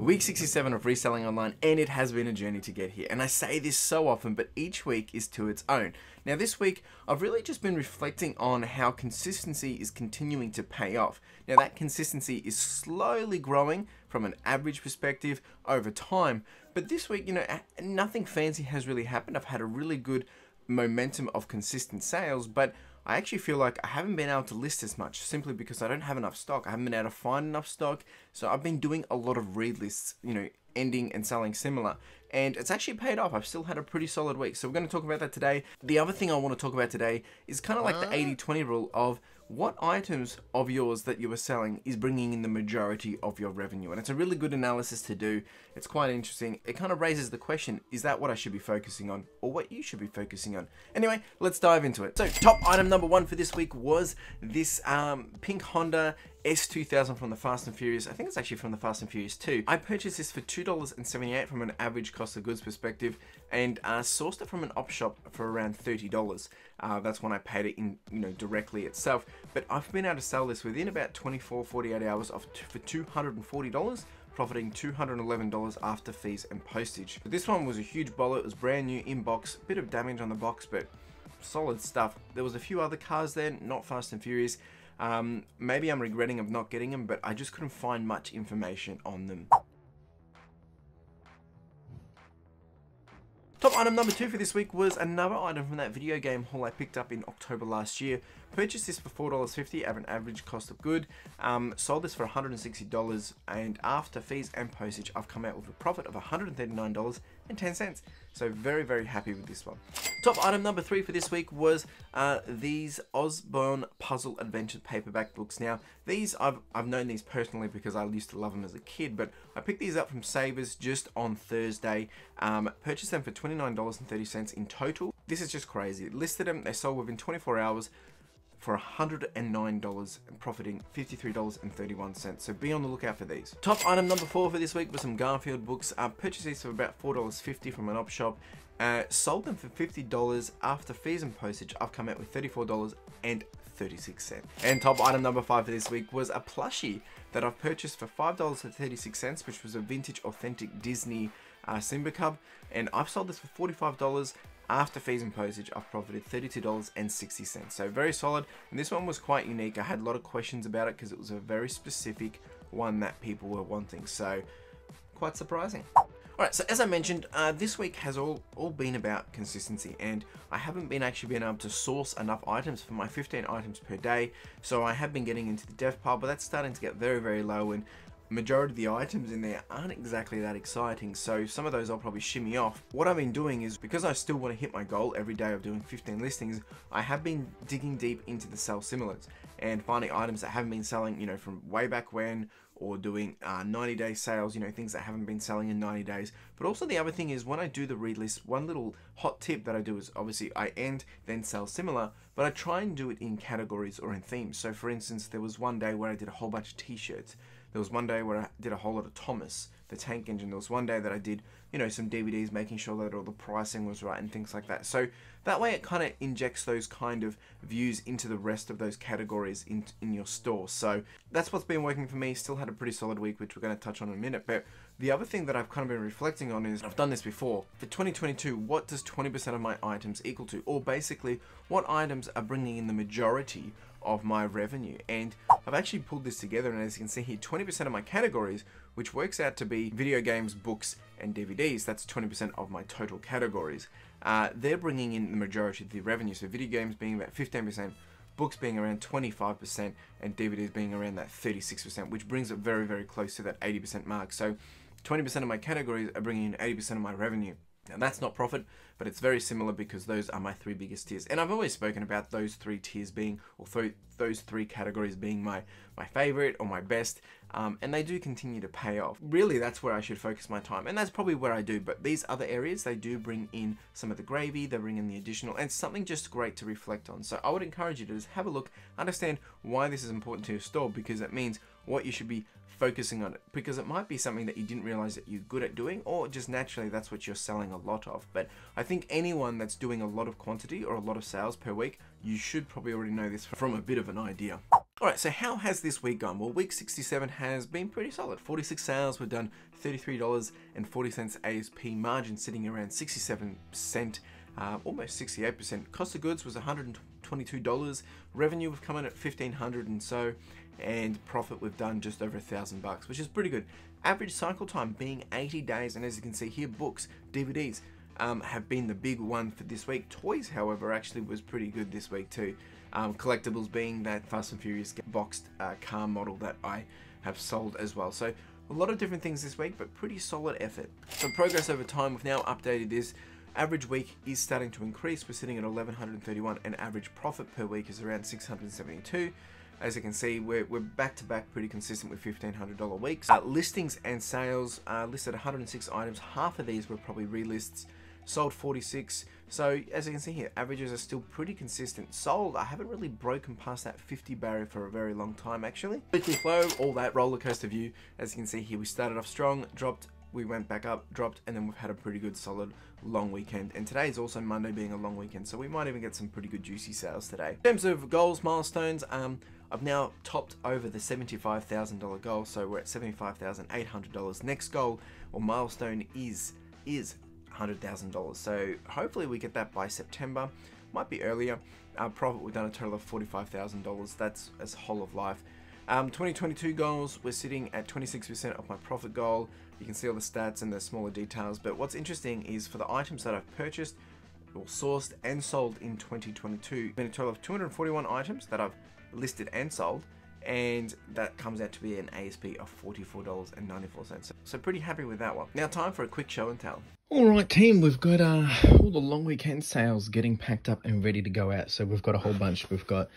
Week 67 of Reselling Online, and it has been a journey to get here. And I say this so often, but each week is to its own. Now this week, I've really just been reflecting on how consistency is continuing to pay off. Now that consistency is slowly growing from an average perspective over time. But this week, nothing fancy has really happened. I've had a really good momentum of consistent sales, but I actually feel like I haven't been able to list as much simply because I don't have enough stock. I haven't been able to find enough stock. So I've been doing a lot of read lists, ending and selling similar. And it's actually paid off. I've still had a pretty solid week. So we're going to talk about that today. The other thing I want to talk about today is kind of like the 80-20 rule of what items of yours that you are selling is bringing in the majority of your revenue. And it's a really good analysis to do. It's quite interesting. It kind of raises the question, is that what I should be focusing on or what you should be focusing on? Anyway, let's dive into it. So top item number one for this week was this pink Honda S2000 from the Fast and Furious. I think it's actually from the Fast and Furious 2. I purchased this for $2.78 from an average cost of goods perspective and sourced it from an op shop for around $30. That's when I paid it in, directly itself. But I've been able to sell this within about 48 hours for $240. Profiting $211 after fees and postage. But this one was a huge bowler. It was brand new in box, bit of damage on the box, but solid stuff. There was a few other cars there, not Fast and Furious. Maybe I'm regretting of not getting them, but I just couldn't find much information on them. Top item number two for this week was another item from that video game haul I picked up in October last year. Purchased this for $4.50 at an average cost of good. Sold this for $160, and after fees and postage, I've come out with a profit of $139.10. So very, very happy with this one. Top item number three for this week was these Osborne Puzzle Adventure paperback books. Now, these, I've known these personally because I used to love them as a kid, but I picked these up from Savers just on Thursday. Purchased them for $29.30 in total. This is just crazy. Listed them, they sold within 24 hours for $109 and profiting $53.31. So be on the lookout for these. Top item number four for this week was some Garfield books. I purchased these for about $4.50 from an op shop. Sold them for $50 after fees and postage. I've come out with $34.36. And top item number five for this week was a plushie that I've purchased for $5.36, which was a vintage authentic Disney Simba Cub, and I've sold this for $45. After fees and postage, I've profited $32.60. So very solid. And this one was quite unique. I had a lot of questions about it because it was a very specific one that people were wanting. So quite surprising. Alright, so as I mentioned, this week has all been about consistency, and I haven't been able to source enough items for my 15 items per day. So I have been getting into the dev pile, but that's starting to get very, very low, and majority of the items in there aren't exactly that exciting, so some of those I'll probably shimmy off. What I've been doing is, because I still want to hit my goal every day of doing 15 listings, I have been digging deep into the sell similars and finding items that haven't been selling, from way back when, or doing 90-day sales, things that haven't been selling in 90 days. But also the other thing is, when I do the read list, one little hot tip that I do is, obviously I end, then sell similar, but I try and do it in categories or in themes. So for instance, there was one day where I did a whole bunch of t-shirts. There was one day where I did a whole lot of Thomas, the tank engine. There was one day that I did, some DVDs, making sure that all the pricing was right and things like that. So that way it kind of injects those kind of views into the rest of those categories in your store. So that's what's been working for me. Still had a pretty solid week, which we're going to touch on in a minute. But the other thing that I've kind of been reflecting on is, I've done this before. For 2022, what does 20% of my items equal to? Or basically, what items are bringing in the majority of my revenue? And I've actually pulled this together, and as you can see here, 20% of my categories, which works out to be video games, books, and DVDs, that's 20% of my total categories. They're bringing in the majority of the revenue. So video games being about 15%, books being around 25%, and DVDs being around that 36%, which brings it very, very close to that 80% mark. So 20% of my categories are bringing in 80% of my revenue. Now that's not profit, but it's very similar because those are my three biggest tiers. And I've always spoken about those three tiers being, or those three categories being my favorite or my best, and they do continue to pay off. Really, that's where I should focus my time, and that's probably where I do. But these other areas, they do bring in some of the gravy, they bring in the additional, and something just great to reflect on. So I would encourage you to just have a look, understand why this is important to your store, because it means what you should be focusing on it, because it might be something that you didn't realize that you're good at doing, or just naturally that's what you're selling a lot of. But I think anyone that's doing a lot of quantity or a lot of sales per week, you should probably already know this from a bit of an idea. Alright, so how has this week gone? Well, week 67 has been pretty solid. 46 sales, we've done $33.40 ASP, margin sitting around 67%, almost 68%. Cost of goods was $122. Revenue we've come in at $1,500 and so, and profit we've done just over $1,000, which is pretty good. Average cycle time being 80 days, and as you can see here, books, DVDs have been the big one for this week. Toys, however, actually was pretty good this week too. Collectibles being that Fast and Furious boxed car model that I have sold as well. So a lot of different things this week, but pretty solid effort. So progress over time, we've now updated this. Average week is starting to increase. We're sitting at 1,131, and average profit per week is around 672. As you can see, we're back to back, pretty consistent with $1,500 weeks. Listings and sales listed 106 items. Half of these were probably relists. Sold 46. So as you can see here, averages are still pretty consistent. Sold, I haven't really broken past that 50 barrier for a very long time actually. Weekly flow, all that roller coaster view. As you can see here, we started off strong, dropped, we went back up, dropped, and then we've had a pretty good solid long weekend. And today is also Monday being a long weekend, so we might even get some pretty good juicy sales today. In terms of goals, milestones, I've now topped over the $75,000 goal, so we're at $75,800. Next goal or milestone is $100,000. So hopefully we get that by September. Might be earlier. Profit, we've done a total of $45,000. That's as whole of life. 2022 goals, we're sitting at 26% of my profit goal. You can see all the stats and the smaller details, but what's interesting is for the items that I've purchased or sourced and sold in 2022, been a total of 241 items that I've listed and sold, and that comes out to be an ASP of $44.94. So pretty happy with that one. Now time for a quick show and tell. Alright team, we've got all the long weekend sales getting packed up and ready to go out. So we've got a whole bunch. We've got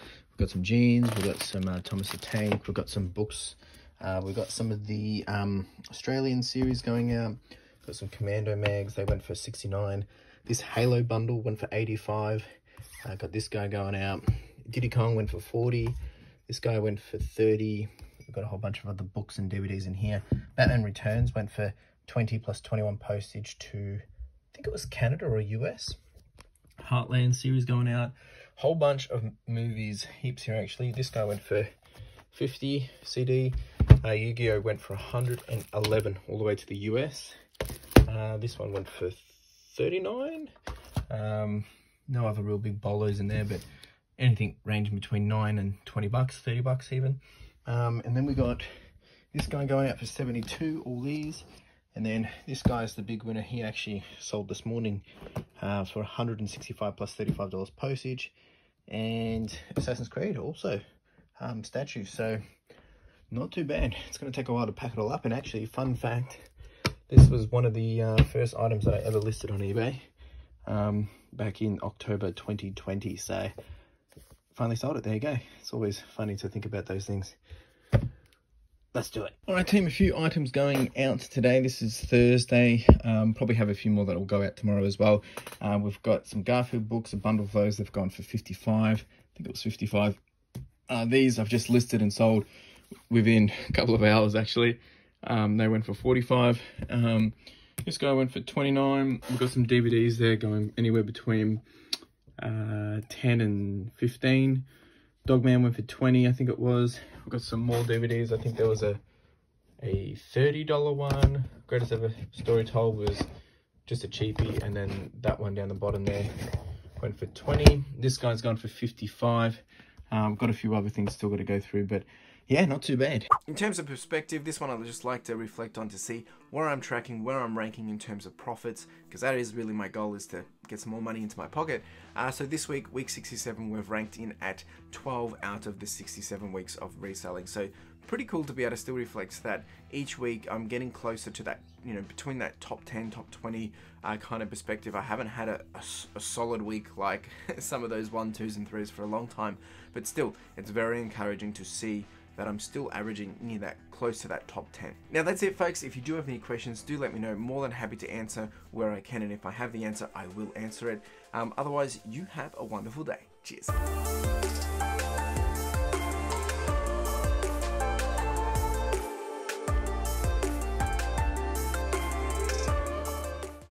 some jeans, we've got some Thomas the Tank, we've got some books, we've got some of the Australian series going out, got some Commando mags, they went for 69. This Halo bundle went for 85. Got this guy going out. Diddy Kong went for 40. This guy went for 30. We've got a whole bunch of other books and DVDs in here. Batman Returns went for 20 plus 21 postage to, I think it was Canada or US. Heartland series going out. Whole bunch of movies, heaps here actually. This guy went for 50 CD. Yu-Gi-Oh went for 111 all the way to the US. This one went for 39. No other real big bolos in there, but anything ranging between 9 and 20 bucks, 30 bucks even. And then we got this guy going out for 72, all these. And then this guy's the big winner. He actually sold this morning for 165 plus $35 postage. And Assassin's Creed also statues. So not too bad. It's going to take a while to pack it all up. And actually, fun fact, this was one of the first items that I ever listed on eBay back in October 2020. So finally sold it. There you go. It's always funny to think about those things. Let's do it. All right, team, a few items going out today. This is Thursday. Probably have a few more that will go out tomorrow as well. We've got some Garfield books, a bundle of those. They've gone for 55. I think it was 55. These I've just listed and sold within a couple of hours, actually. They went for 45. This guy went for 29. We've got some DVDs there going anywhere between 10 and 15. Dogman went for 20, I think it was. We've got some more DVDs. I think there was a $30 one. Greatest Ever Story Told was just a cheapie, and then that one down the bottom there went for 20. This guy's gone for 55. Got a few other things still got to go through, but yeah, not too bad. In terms of perspective, this one I'd just like to reflect on to see where I'm tracking, where I'm ranking in terms of profits, because that is really my goal, is to get some more money into my pocket. So this week, week 67, we've ranked in at 12 out of the 67 weeks of reselling. So pretty cool to be able to still reflect that each week I'm getting closer to that, you know, between that top 10, top 20 kind of perspective. I haven't had a solid week like some of those 1, 2s and 3s for a long time, but still, it's very encouraging to see that I'm still averaging near that, close to that top 10. Now that's it, folks. If you do have any questions, do let me know. More than happy to answer where I can, and if I have the answer, I will answer it. Otherwise, you have a wonderful day. Cheers.